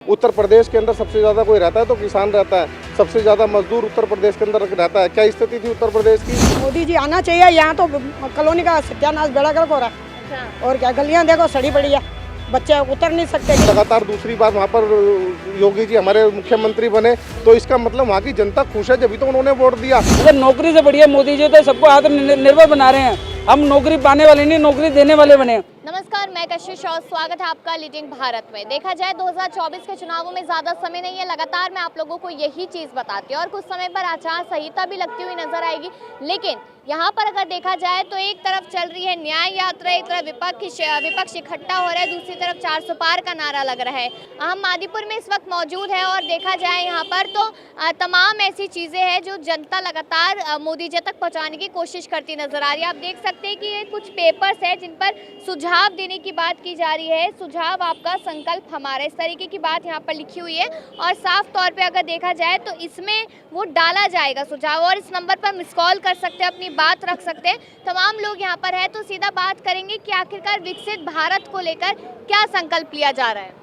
उत्तर प्रदेश के अंदर सबसे ज़्यादा कोई रहता है तो किसान रहता है, सबसे ज़्यादा मजदूर उत्तर प्रदेश के अंदर रहता है। क्या स्थिति थी उत्तर प्रदेश की? मोदी जी आना चाहिए। यहाँ तो कॉलोनी का सत्यानाश बेड़ा गर्क हो रहा है। और क्या गलियाँ देखो सड़ी पड़ी है, बच्चे उतर नहीं सकते। लगातार दूसरी बार वहाँ पर योगी जी हमारे मुख्यमंत्री बने तो इसका मतलब वहाँ की जनता खुश है, जब तो उन्होंने वोट दिया। अगर नौकरी से बढ़िया मोदी जी तो सबको आत्मनिर्भर बना रहे हैं। हम नौकरी पाने वाले नहीं, नौकरी देने वाले बने। नमस्कार, मैं कशिश और स्वागत है आपका लीडिंग भारत में। देखा जाए 2024 के चुनावों में ज़्यादा समय नहीं है, लगातार मैं आप लोगों को यही चीज़ बताती हूँ और कुछ समय पर आचार संहिता भी लगती हुई नजर आएगी। लेकिन यहाँ पर अगर देखा जाए तो एक तरफ चल रही है न्याय यात्रा, एक तरफ विपक्ष इकट्ठा हो रहा है, दूसरी तरफ 400 पार का नारा लग रहा है। हम मादीपुर में इस वक्त मौजूद है और देखा जाए यहाँ पर तो तमाम ऐसी चीज़ें हैं जो जनता लगातार मोदी जी तक पहुँचाने की कोशिश करती नजर आ रही है। आप देख सकते हैं कि ये कुछ पेपर्स है जिन पर सुझाव देने की बात की जा रही है। सुझाव आपका, संकल्प हमारा, इस तरीके की बात यहाँ पर लिखी हुई है और साफ तौर पे अगर देखा जाए तो इसमें वो डाला जाएगा सुझाव। और इस नंबर पर मिस कॉल कर सकते हैं, अपनी बात रख सकते हैं। तमाम लोग यहाँ पर है तो सीधा बात करेंगे कि आखिरकार विकसित भारत को लेकर क्या संकल्प लिया जा रहा है।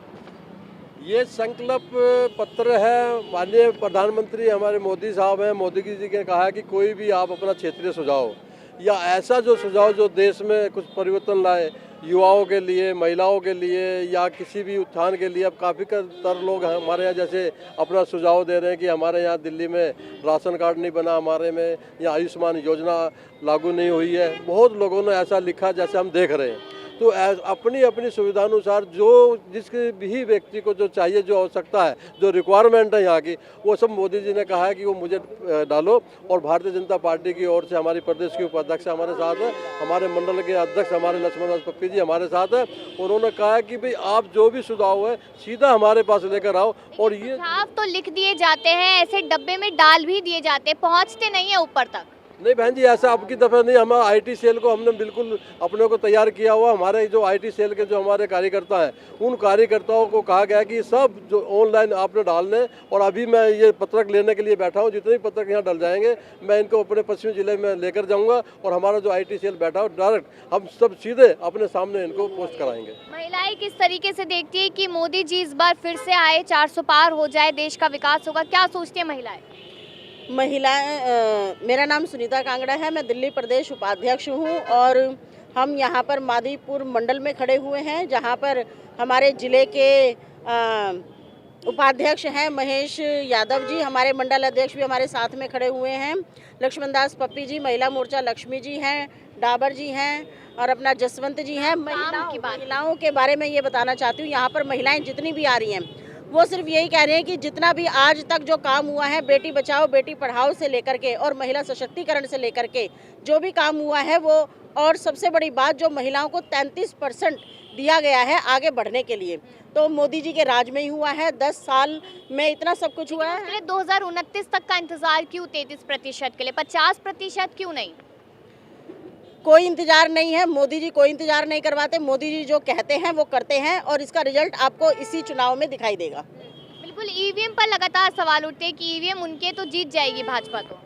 ये संकल्प पत्र है, माननीय प्रधानमंत्री हमारे मोदी साहब हैं। मोदी जी ने कहा है कि कोई भी आप अपना क्षेत्रीय सुझाव या ऐसा जो सुझाव जो देश में कुछ परिवर्तन लाए, युवाओं के लिए, महिलाओं के लिए या किसी भी उत्थान के लिए। अब काफ़ी तर लोग हमारे यहाँ जैसे अपना सुझाव दे रहे हैं कि हमारे यहाँ दिल्ली में राशन कार्ड नहीं बना, हमारे में या आयुष्मान योजना लागू नहीं हुई है। बहुत लोगों ने ऐसा लिखा जैसे हम देख रहे हैं। तो अपनी अपनी सुविधानुसार जो जिसके भी व्यक्ति को जो चाहिए, जो आवश्यकता है, जो रिक्वायरमेंट है यहाँ की, वो सब मोदी जी ने कहा है कि वो मुझे डालो। और भारतीय जनता पार्टी की ओर से हमारी प्रदेश के उपाध्यक्ष हमारे साथ है, हमारे मंडल के अध्यक्ष हमारे लक्ष्मण दास पप्पी जी हमारे साथ है। उन्होंने कहा है कि भाई आप जो भी सुझाव है सीधा हमारे पास लेकर आओ। और ये सुझाव तो लिख दिए जाते हैं, ऐसे डब्बे में डाल भी दिए जाते हैं, पहुँचते नहीं है ऊपर तक। नहीं बहन जी, ऐसा आपकी दफ़ा नहीं। हमारा आईटी सेल को हमने बिल्कुल अपने को तैयार किया हुआ। हमारे जो आईटी सेल के जो हमारे कार्यकर्ता हैं, उन कार्यकर्ताओं को कहा गया कि सब जो ऑनलाइन आपने डालने। और अभी मैं ये पत्रक लेने के लिए बैठा हूँ। जितने भी पत्रक यहाँ डल जाएंगे मैं इनको अपने पश्चिमी जिले में लेकर जाऊँगा और हमारा जो आईटी सेल बैठा हो डायरेक्ट हम सब सीधे अपने सामने इनको पोस्ट कराएंगे। महिलाएं किस तरीके से देखती है कि मोदी जी इस बार फिर से आए, 400 पार हो जाए, देश का विकास होगा, क्या सोचती है महिलाएं? मेरा नाम सुनीता कांगड़ा है, मैं दिल्ली प्रदेश उपाध्यक्ष हूँ और हम यहाँ पर मादीपुर मंडल में खड़े हुए हैं, जहाँ पर हमारे ज़िले के उपाध्यक्ष हैं महेश यादव जी, हमारे मंडल अध्यक्ष भी हमारे साथ में खड़े हुए हैं, लक्ष्मण दास पप्पी जी, महिला मोर्चा लक्ष्मी जी हैं, डाबर जी हैं और अपना जसवंत जी हैं। महिलाओं के बारे में ये बताना चाहती हूँ, यहाँ पर महिलाएं जितनी भी आ रही हैं वो सिर्फ यही कह रहे हैं कि जितना भी आज तक जो काम हुआ है बेटी बचाओ बेटी पढ़ाओ से लेकर के और महिला सशक्तिकरण से लेकर के जो भी काम हुआ है वो, और सबसे बड़ी बात जो महिलाओं को 33% दिया गया है आगे बढ़ने के लिए, तो मोदी जी के राज में ही हुआ है। 10 साल में इतना सब कुछ हुआ है। 2029 तक का इंतजार क्यों 33% के लिए, 50% क्यों नहीं? कोई इंतजार नहीं है, मोदी जी कोई इंतजार नहीं करवाते। मोदी जी जो कहते हैं वो करते हैं और इसका रिजल्ट आपको इसी चुनाव में दिखाई देगा। बिल्कुल, ईवीएम पर लगातार सवाल उठते हैं कि ईवीएम उनके तो जीत जाएगी भाजपा। तो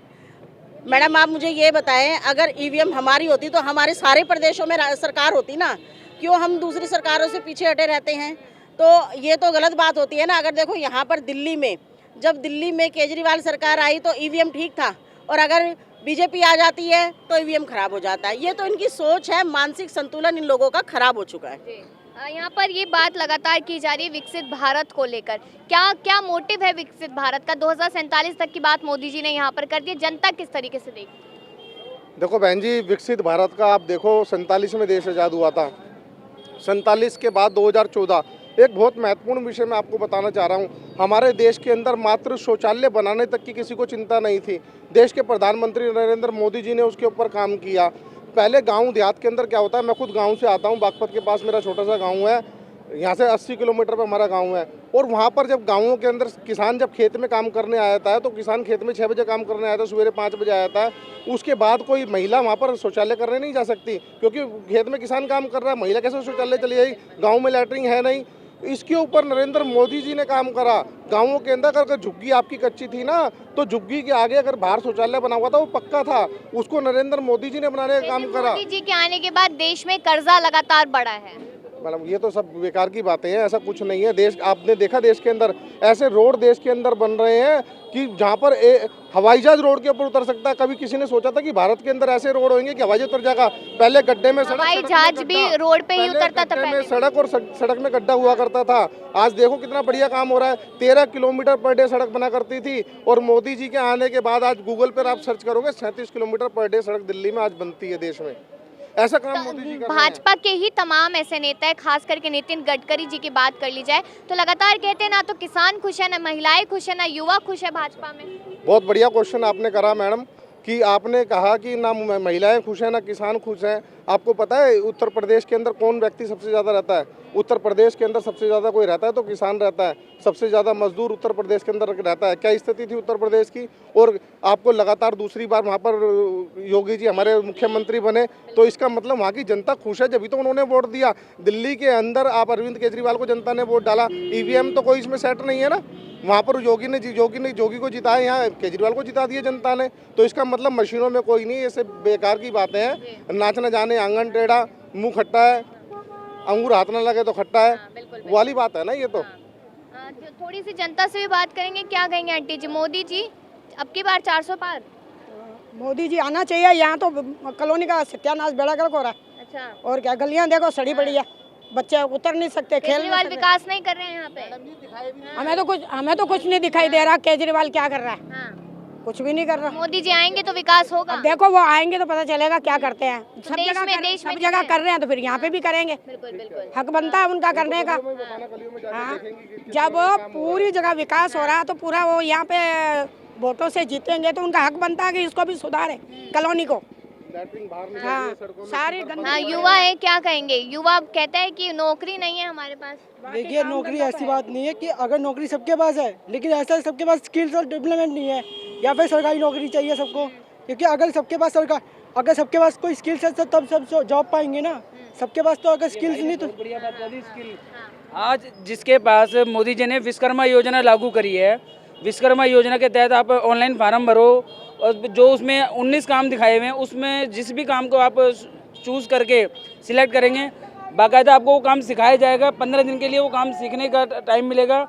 मैडम आप मुझे ये बताएं, अगर ईवीएम हमारी होती तो हमारे सारे प्रदेशों में सरकार होती ना, क्यों हम दूसरी सरकारों से पीछे हटे रहते हैं? तो ये तो गलत बात होती है ना। अगर देखो यहाँ पर दिल्ली में, जब दिल्ली में केजरीवाल सरकार आई तो ईवीएम ठीक था और अगर बीजेपी आ जाती है तो ईवीएम खराब हो जाता है। ये तो इनकी सोच है, मानसिक संतुलन इन लोगों का खराब हो चुका है। यहाँ पर ये बात लगातार की जा रही है विकसित भारत को लेकर, क्या मोटिव है विकसित भारत का? 2047 तक की बात मोदी जी ने यहाँ पर कर दी, जनता किस तरीके से देखती? देखो बहन जी, विकसित भारत का आप देखो 47 में देश आज़ाद हुआ था, 47 के बाद 2014 एक बहुत महत्वपूर्ण विषय मैं आपको बताना चाह रहा हूँ। हमारे देश के अंदर मात्र शौचालय बनाने तक की किसी को चिंता नहीं थी। देश के प्रधानमंत्री नरेंद्र मोदी जी ने उसके ऊपर काम किया। पहले गांव देहात के अंदर क्या होता है, मैं खुद गांव से आता हूँ, बागपत के पास मेरा छोटा सा गांव है, यहाँ से 80 किलोमीटर पर हमारा गांव है। और वहाँ पर जब गाँवों के अंदर किसान जब खेत में काम करने आया था तो किसान खेत में 6 बजे काम करने आया था, सवेरे 5 बजे आया था। उसके बाद कोई महिला वहाँ पर शौचालय करने नहीं जा सकती क्योंकि खेत में किसान काम कर रहा है, महिला कैसे शौचालय चली जाएगी? गाँव में लैटरिन है नहीं। इसके ऊपर नरेंद्र मोदी जी ने काम करा। गाँवों के अंदर अगर झुग्गी आपकी कच्ची थी ना, तो झुग्गी के आगे अगर बाहर शौचालय बना हुआ था वो पक्का था, उसको नरेंद्र मोदी जी ने बनाने का काम करा। मोदी जी के आने के बाद देश में कर्जा लगातार बढ़ा है। मैडम ये तो सब बेकार की बातें हैं, ऐसा कुछ नहीं है। देश आपने देखा देश के अंदर ऐसे रोड देश के अंदर बन रहे हैं कि जहाँ पर हवाई जहाज रोड के ऊपर उतर सकता है। कभी किसी ने सोचा था कि भारत के अंदर ऐसे रोड होंगे कि हवाई जहाज उतर जाएगा? पहले गड्ढे में हवाई जहाज भी रोड पे ही उतरता था में सड़क और सड़क में गड्ढा हुआ करता था। आज देखो कितना बढ़िया काम हो रहा है। 13 किलोमीटर पर डे सड़क बना करती थी और मोदी जी के आने के बाद आज गूगल पर आप सर्च करोगे 37 किलोमीटर पर डे सड़क दिल्ली में आज बनती है देश में। ऐसा काम मोदी जी कर रहे हैं। भाजपा के ही तमाम ऐसे नेता है, खास करके नितिन गडकरी जी की बात कर ली जाए तो लगातार कहते हैं ना तो किसान खुश है, ना महिलाएं खुश है, ना युवा खुश है भाजपा में। बहुत बढ़िया क्वेश्चन आपने करा मैडम कि आपने कहा कि ना महिलाएं खुश हैं ना किसान खुश हैं। आपको पता है उत्तर प्रदेश के अंदर कौन व्यक्ति सबसे ज़्यादा रहता है? उत्तर प्रदेश के अंदर सबसे ज़्यादा कोई रहता है तो किसान रहता है। सबसे ज़्यादा मजदूर उत्तर प्रदेश के अंदर रहता है। क्या स्थिति थी उत्तर प्रदेश की? और आपको लगातार दूसरी बार वहाँ पर योगी जी हमारे मुख्यमंत्री बने तो इसका मतलब वहाँ की जनता खुश है, जब तो उन्होंने वोट दिया। दिल्ली के अंदर आप अरविंद केजरीवाल को जनता ने वोट डाला, ईवीएम तो कोई इसमें सेट नहीं है ना। वहाँ पर जोगी को जिताया, यहाँ केजरीवाल को जिता दिया जनता ने। तो इसका मतलब मशीनों में कोई नहीं, ऐसे बेकार की बातें हैं। नाच न जाने आंगन टेढ़ा, मुंह खट्टा है, अंगूर हाथ न लगे तो खट्टा है, वो वाली बात है ना ये तो। थोड़ी सी जनता से भी बात करेंगे, क्या कहेंगे आंटी जी? मोदी जी अब की बार 400 पार? मोदी जी आना चाहिए। यहाँ तो कॉलोनी का सत्यानाश बेड़ा गर्क हो रहा है। अच्छा, और क्या गलियां देखो सड़ी पड़ी है, बच्चे उतर नहीं सकते, खेल नहीं केजरीवाल सकते। विकास नहीं कर रहे हैं यहाँ पे। हमें तो कुछ नहीं दिखाई दे रहा। केजरीवाल क्या कर रहा है? हाँ। कुछ भी नहीं कर रहा। मोदी जी आएंगे तो विकास होगा। अब देखो वो आएंगे तो पता चलेगा क्या करते हैं। सब देश जगह में कर रहे हैं तो फिर यहाँ पे भी करेंगे। बिल्कुल बिल्कुल। हक बनता है उनका करने का। हाँ, जब पूरी जगह विकास हो रहा है तो पूरा वो यहाँ पे वोटों से जीतेंगे तो उनका हक बनता है कि इसको भी सुधारे कॉलोनी को। हाँ, सारी हाँ, युवा है, क्या कहेंगे? युवा कहता है कि नौकरी नहीं है हमारे पास। देखिए नौकरी ऐसी बात नहीं है कि अगर नौकरी सबके पास है, लेकिन ऐसा सबके पास स्किल्स और डेवलपमेंट नहीं है, या फिर सरकारी नौकरी चाहिए सबको। क्योंकि अगर सबके पास कोई स्किल्स है तो तब सब जॉब पाएंगे ना। सबके पास तो अगर स्किल्स नहीं तो आज जिसके पास मोदी जी ने विश्वकर्मा योजना लागू करी है, विश्वकर्मा योजना के तहत आप ऑनलाइन फार्म भरो और जो उसमें 19 काम दिखाए हुए हैं उसमें जिस भी काम को आप चूज़ करके सिलेक्ट करेंगे बाकायदा आपको वो काम सिखाया जाएगा। 15 दिन के लिए वो काम सीखने का टाइम मिलेगा।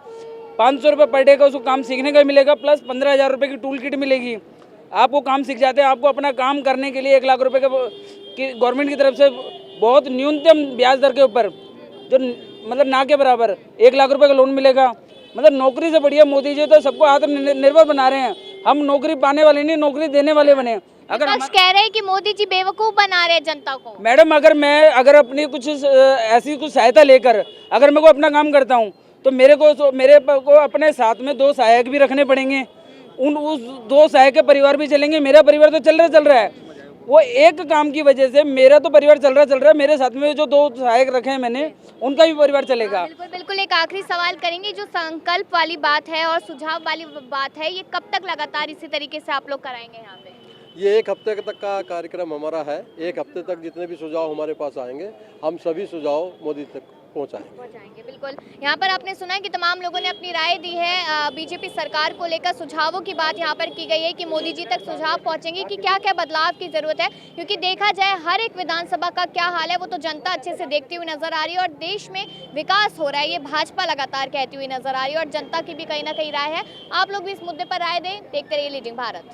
500 रुपये पर डे का उसको काम सीखने का मिलेगा, प्लस 15,000 रुपये की टूल किट मिलेगी। आप वो काम सीख जाते हैं। आपको अपना काम करने के लिए 1 लाख रुपये की गवर्नमेंट की तरफ से बहुत न्यूनतम ब्याज दर के ऊपर जो मतलब ना के बराबर 1 लाख रुपये का लोन मिलेगा। मतलब नौकरी से बढ़िया मोदी जी तो सबको आत्मनिर्भर बना रहे हैं। हम नौकरी पाने वाले नहीं, नौकरी देने वाले बने। अगर विपक्ष कह रहे हैं कि मोदी जी बेवकूफ बना रहे हैं जनता को। मैडम अगर अपनी कुछ ऐसी कुछ सहायता लेकर अगर मैं को अपना काम करता हूँ तो मेरे को अपने साथ में 2 सहायक भी रखने पड़ेंगे। उस 2 सहायक के परिवार भी चलेंगे। मेरा परिवार तो चल रहा है। वो एक काम की वजह से मेरा तो परिवार चल रहा है। मेरे साथ में जो 2 सहायक रखे हैं मैंने, उनका भी परिवार चलेगा। बिल्कुल बिल्कुल। एक आखिरी सवाल करेंगे, जो संकल्प वाली बात है और सुझाव वाली बात है, ये कब तक लगातार इसी तरीके से आप लोग कराएंगे यहाँ पे? ये 1 हफ्ते तक का कार्यक्रम हमारा है। 1 हफ्ते तक जितने भी सुझाव हमारे पास आएंगे हम सभी सुझाव मोदी तक पहुंचाएंगे। बिल्कुल। यहाँ पर आपने सुना है कि तमाम लोगों ने अपनी राय दी है। बीजेपी सरकार को लेकर सुझावों की बात यहाँ पर की गई है कि मोदी जी तक सुझाव पहुँचेंगे कि क्या क्या बदलाव की जरूरत है। क्योंकि देखा जाए हर एक विधानसभा का क्या हाल है वो तो जनता अच्छे से देखती हुई नजर आ रही है और देश में विकास हो रहा है ये भाजपा लगातार कहती हुई नजर आ रही है और जनता की भी कहीं ना कहीं राय है। आप लोग भी इस मुद्दे पर राय दें। देखते रहिए लीडिंग भारत।